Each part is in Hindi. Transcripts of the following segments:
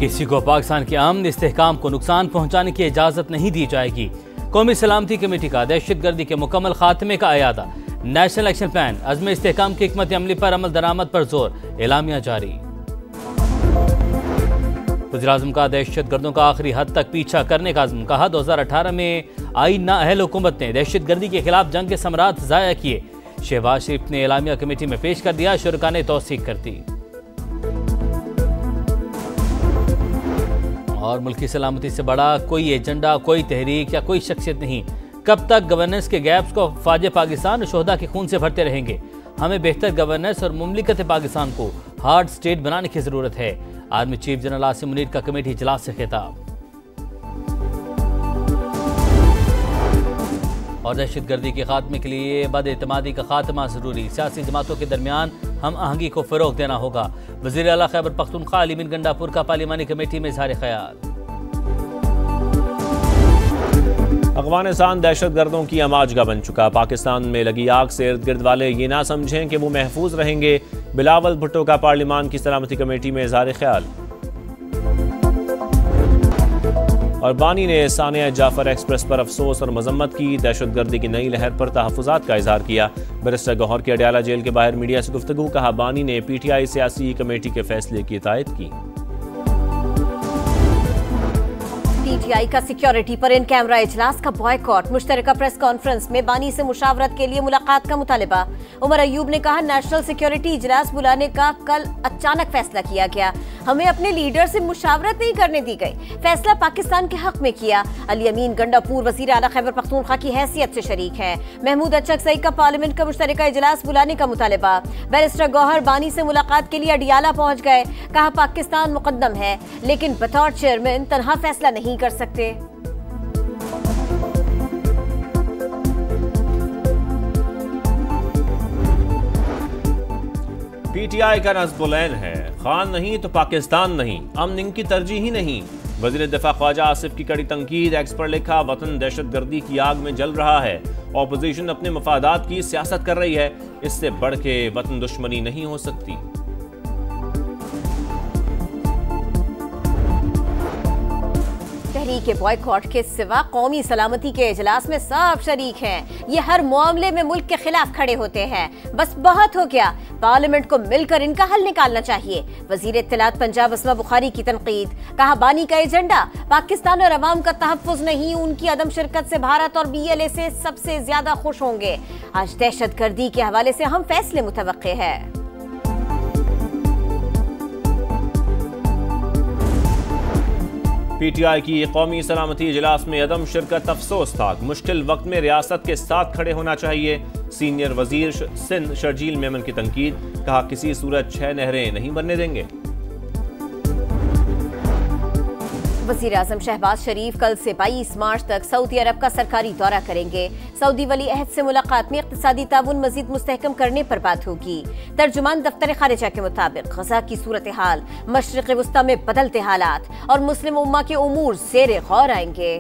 किसी को पाकिस्तान के अमन इस्तेहकाम को नुकसान पहुंचाने की इजाजत नहीं दी जाएगी। कौमी सलामती कमेटी का दहशतगर्दी के मुकम्मल खात्मे का अयादा। नेशनल एक्शन प्लान अज़्म इस्तेहकाम की हिकमत अमली पर अमल दरामद पर जोर, एलामिया जारी। वज़ीर-ए-आज़म का दहशतगर्दों का आखिरी हद तक पीछा करने का अज़्म। कहा 2018 में आई नाअहल हुकूमत ने दहशतगर्दी के खिलाफ जंग के समरात ज़ाया किए। शहबाज शरीफ ने एलामिया कमेटी में पेश कर दिया, शुरका ने तौसीक कर दी। और मुल्की सलामती से बड़ा कोई एजेंडा, कोई तहरीक या कोई शख्सियत नहीं। कब तक गवर्नेंस के गैप्स को फाज पाकिस्तान और शोहदा के खून से भरते रहेंगे? हमें बेहतर गवर्नेंस और मुमलिकत पाकिस्तान को हार्ड स्टेट बनाने की जरूरत है। Army chief general Asim Munir का कमेटी इजलास से खिताब। और दहशतगर्दी के खात्मे के लिए बदएतमादी का खात्मा जरूरी। सियासी जमातों के दरमियान हम आहंगी को फरोग देना होगा। वज़ीर आला खैबर पख्तूनख्वा अली बिन गंडापुर का पार्लिमानी कमेटी में इज़हार ख्याल। अफगानिस्तान दहशतगर्दों की आमाजगा बन चुका। पाकिस्तान में लगी आग से इर्द गिर्द वाले ये ना समझें कि वो महफूज रहेंगे। बिलावल भुट्टो का पार्लिमान की सलामती कमेटी में इज़हार ख्याल। और बानी ने सानिया जाफर एक्सप्रेस पर अफसोस और मजम्मत की। दहशतगर्दी की नई लहर पर तहफ़्फ़ुज़ात का इजहार किया। बैरिस्टर गौहर की अडयाला जेल के बाहर मीडिया से गुफ्तगू। कहा बानी ने PTI सियासी कमेटी के फैसले की तायद की। PTI का सिक्योरिटी पर इन कैमरा इजलास का बॉयकॉट। मुश्तरका प्रेस कॉन्फ्रेंस में बानी से मुशावरत के लिए मुलाकात का मुतालिबा। उमर अयूब ने कहा नेशनल सिक्योरिटी इजलास बुलाने का कल अचानक फैसला किया गया। हमें अपने लीडर से मुशावरत नहीं करने दी गई। फैसला पाकिस्तान के हक में किया। अली अमीन गंडापुर वज़ीर आला खैबर पख्तूनख्वा की हैसियत से शरीक है। महमूद अचकज़ई का पार्लियामेंट का मुश्तरका इजलास बुलाने का मुतालिबा। बैरिस्टर गौहर बानी से मुलाकात के लिए अडियाला पहुंच गए। कहा पाकिस्तान मुकद्दम है लेकिन बतौर चेयरमैन तनहा फैसला नहीं कर सकते। PTI का नज़्बुलैन है, खान नहीं तो पाकिस्तान नहीं, अमन इनकी तरजीह ही नहीं। वज़ीर दिफा ख्वाजा आसिफ की कड़ी तंकीद। एक्स पर लिखा वतन दहशतगर्दी की आग में जल रहा है। ऑपोजिशन अपने मफादात की सियासत कर रही है। इससे बढ़ के वतन दुश्मनी नहीं हो सकती। तहरीक बॉयकॉट के सिवा कौमी सलामती के इजलास में सब शरीक हैं। ये हर मामले में मुल्क के खिलाफ खड़े होते हैं। बस बहुत हो गया, पार्लियामेंट को मिलकर इनका हल निकालना चाहिए। वजीर इत्तलात पंजाब अस्मा बुखारी की तनकीद। कहा बानी का एजेंडा पाकिस्तान और अवाम का तहफ़्फ़ुज़ नहीं, उनकी अदम शिरकत से भारत और BLA से सबसे ज्यादा खुश होंगे। आज दहशतगर्दी के हवाले से अहम फैसले मुतवक्के है। PTI की कौमी सलामती इजलास में अदम शिरकत अफसोसनाक। मुश्किल वक्त में रियासत के साथ खड़े होना चाहिए। सीनियर वजीर सिंध शर्जील मेमन की तनकीद। कहा किसी सूरत 6 नहरें नहीं बनने देंगे। वज़ीर आज़म शहबाज शरीफ कल से 22 मार्च तक सऊदी अरब का सरकारी दौरा करेंगे। सऊदी वली अहद से मुलाकात में इक़्तिसादी ताउन मज़ीद मुस्तहकम करने पर बात होगी। तर्जुमान दफ्तर खारिजा के मुताबिक गज़ा की सूरत हाल, मशरिक़ वुस्ता में बदलते हालात और मुस्लिम उम्मा के उमूर ज़ेरे गौर आएंगे।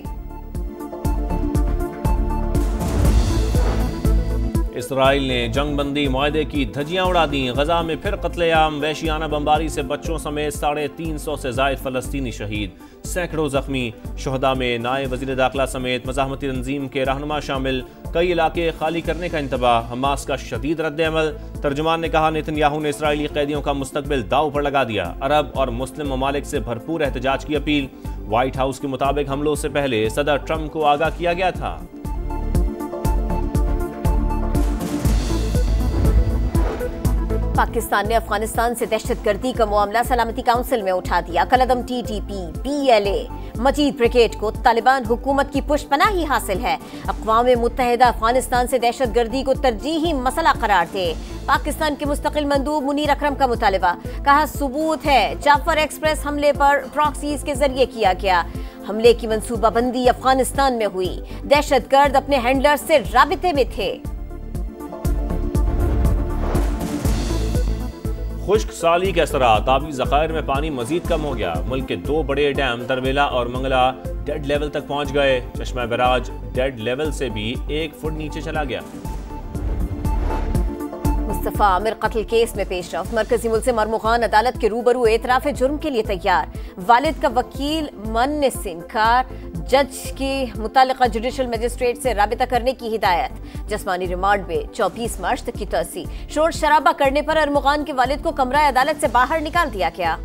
इसराइल ने जंगबंदी मुआहदे की धज्जियां उड़ा दी। गजा में फिर कत्लेआम। वहशियाना बमबारी से बच्चों समेत 350 से ज़ायद फ़लस्तीनी शहीद, सैकड़ों जख्मी। शोहदा में नायब वज़ीर दाखिला समेत मज़ाहमती तंजीम के रहनुमा शामिल। कई इलाके खाली करने का इंतबाह। हमास का शदीद रद्द-ए-अमल। तर्जुमान ने कहा नेतन्याहू ने इसराइली कैदियों का मुस्तकबिल दाव पर लगा दिया। अरब और मुस्लिम ममालिक से भरपूर एहतजाज की अपील। व्हाइट हाउस के मुताबिक हमलों से पहले सदर ट्रंप को आगाह किया गया था। पाकिस्तान ने अफगानिस्तान से दहशतगर्दी का मामला सलामती काउंसिल में उठा दिया। कलअदम TTP, BLA, मजीद ब्रिगेड को तालिबान हुकूमत की पुष्पनाही हासिल है। अक़वाम मुत्तहिदा अफगानिस्तान से दहशतगर्दी को तरजीही मसला करार दे। पाकिस्तान के मुस्तकिल मंदूब मुनीर अकरम का मुतालिबा। कहा सबूत है जाफर एक्सप्रेस हमले पर प्रॉक्सीज के जरिए किया गया। हमले की मंसूबाबंदी अफगानिस्तान में हुई। दहशतगर्द अपने हैंडलर से राबिते में थे। खुश्क साली के असरात। आबी ज़खायर में पानी मजीद कम हो गया। मुल्क के 2 बड़े डैम तरवेला और मंगला डेड लेवल तक पहुंच गए। चश्मा बैराज डेड लेवल से भी 1 फुट नीचे चला गया। दफा आमिर कत्ल केस में पेशरफ। मरकजी मुल्ज़िम मरमुखान अदालत के रूबरू एतराफ़ जुर्म के लिए तैयार। वालिद का वकील मन से इनकार। जज की मुतालिका जुडिशल मजिस्ट्रेट से राबिता करने की हिदायत। जिस्मानी रिमांड में 24 मार्च तक की तोसी। शोर शराबा करने पर अरमुगान के वालिद को कमरा अदालत से बाहर निकाल दिया गया।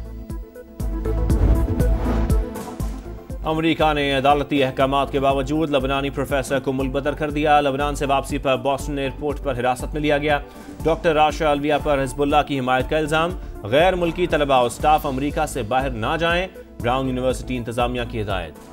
अमरीका ने अदालती अहकामात के बावजूद लबनानी प्रोफेसर को मुल्क बदर कर दिया। लबनान से वापसी पर बॉस्टन एयरपोर्ट पर हिरासत में लिया गया। डॉक्टर राशा अलविया पर हिजबुल्लाह की हिमायत का इल्जाम। गैर मुल्की तलबा और स्टाफ अमरीका से बाहर ना जाएं। ब्राउन यूनिवर्सिटी इंतजामिया की हिदायत।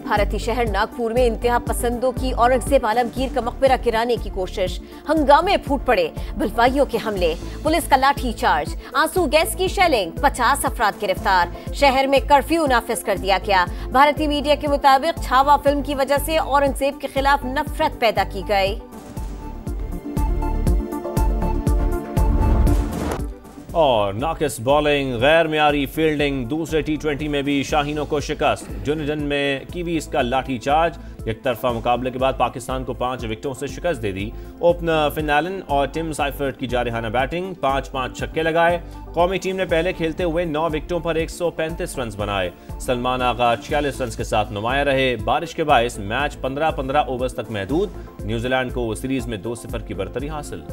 भारतीय शहर नागपुर में इंतहा पसंदों की औरंगजेब आलमगीर का मकबरा गिराने की कोशिश। हंगामे फूट पड़े। भलवाइयों के हमले। पुलिस का लाठी चार्ज। आंसू गैस की शेलिंग। 50 अफराद गिरफ्तार। शहर में कर्फ्यू नाफिज कर दिया गया। भारतीय मीडिया के मुताबिक छावा फिल्म की वजह से औरंगजेब के खिलाफ नफरत पैदा की गई। और नाकिस बॉलिंग, गैर मियारी फील्डिंग। दूसरे T20 में भी शाहीनों को शिकस्त। डुनेडन में कीवीज का लाठी चार्ज। एक तरफा मुकाबले के बाद पाकिस्तान को 5 विकेटों से शिकस्त दे दी। ओपनर फिन एलन और टिम साइफर्ट की जारहाना बैटिंग। 5-5 छक्के लगाए। कौमी टीम ने पहले खेलते हुए 9 विकेटों पर 135 रन बनाए। सलमान आगा 46 रन के साथ नुमाया रहे। बारिश के बायस मैच 15-15 ओवर्स तक महदूद। न्यूजीलैंड को सीरीज में 2-0 की बरतरी हासिल।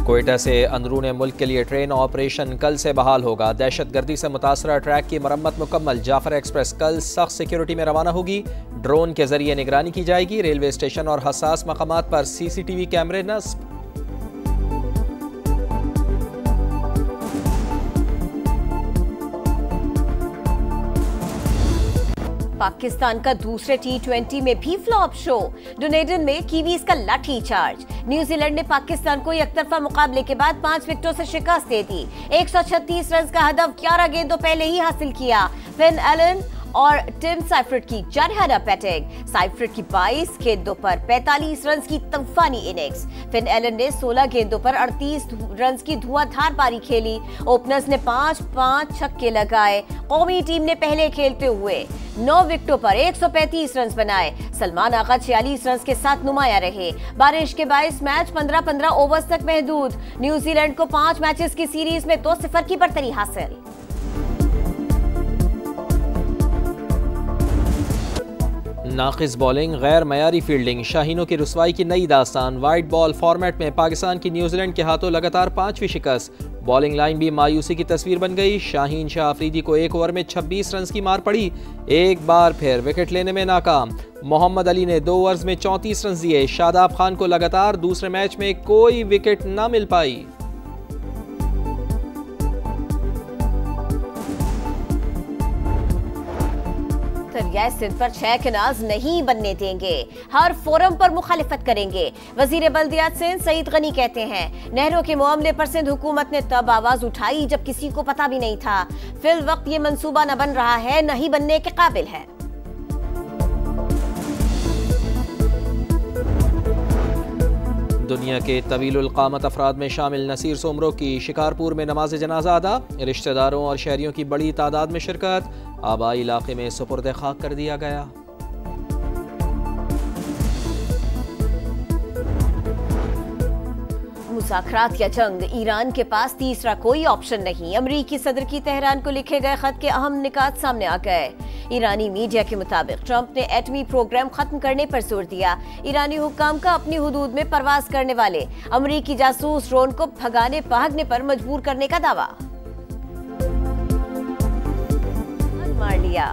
कोयटा से अंदरून मुल्क के लिए ट्रेन ऑपरेशन कल से बहाल होगा। दहशतगर्दी से मुतासरा ट्रैक की मरम्मत मुकम्मल। जाफर एक्सप्रेस कल सख्त सिक्योरिटी में रवाना होगी। ड्रोन के जरिए निगरानी की जाएगी। रेलवे स्टेशन और हसास मकामात पर CCTV कैमरे नस्ब। पाकिस्तान का दूसरे T20 में भी फ्लॉप शो। डुनेडन में कीवीज का लाठी चार्ज। न्यूजीलैंड ने पाकिस्तान को एकतरफा मुकाबले के बाद 5 विकेटों से शिकस्त दे दी। 136 रन का हदफ 11 गेंदों पहले ही हासिल किया। फिन एलन और टिम साइफर्ट की जारहाना बैटिंग। साइफर्ट की 22 गेंदों पर 45 रन की तूफानी इनिंग्स। फिन एलन ने 16 गेंदों पर 38 रन की धुआंधार पारी खेली। ओपनर्स ने 5-5 छक्के लगाए। कौमी टीम ने पहले खेलते हुए 9 विकेटों पर 135 रन बनाए। सलमान आगा 46 रन के साथ नुमाया रहे। बारिश के बायस मैच 15-15 ओवर्स तक महदूद। न्यूजीलैंड को 5 मैचेस की सीरीज में 2-0 की बरतरी हासिल। नाकिस बॉलिंग, गैर मयारी फील्डिंग, शाहीनों की रुसवाई की नई दास्तान। वाइट बॉल फॉर्मेट में पाकिस्तान की न्यूजीलैंड के हाथों लगातार 5वीं शिकस्त। बॉलिंग लाइन भी मायूसी की तस्वीर बन गई। शाहीन शाह अफरीदी को 1 ओवर में 26 रन की मार पड़ी। एक बार फिर विकेट लेने में नाकाम। मोहम्मद अली ने 2 ओवर्स में 34 रन दिए। शादाब खान को लगातार दूसरे मैच में कोई विकेट न मिल पाई। दरियाए सिंध पर 6 कैनाल्स नहीं बनने देंगे। हर फोरम पर मुखालिफत करेंगे। वजीर बल्दियात सिंध सईद गनी कहते हैं नहरों के मामले पर सिंध हुकूमत ने तब आवाज उठाई जब किसी को पता भी नहीं था। फिल वक्त ये मंसूबा न बन रहा है, न ही बनने के काबिल है। दुनिया के तवीलुल क़ामत अफराद में शामिल नसीर सोमरो की शिकारपुर में नमाज जनाजा अदा। रिश्तेदारों और शहरियों की बड़ी तादाद में शिरकत। आबाई इलाके में सुपुर्द खाक कर दिया गया। मुज़ाकरात या जंग, ईरान के पास तीसरा कोई ऑप्शन नहीं। अमरीकी सदर की तेहरान को लिखे गए खत के अहम निकात सामने आ गए। ईरानी मीडिया के मुताबिक ट्रंप ने एटमी प्रोग्राम खत्म करने पर जोर दिया। ईरानी हुक्काम का अपनी हुदूद में परवाज करने वाले अमरीकी जासूस ड्रोन को भागने पर मजबूर करने का दावा। मार लिया।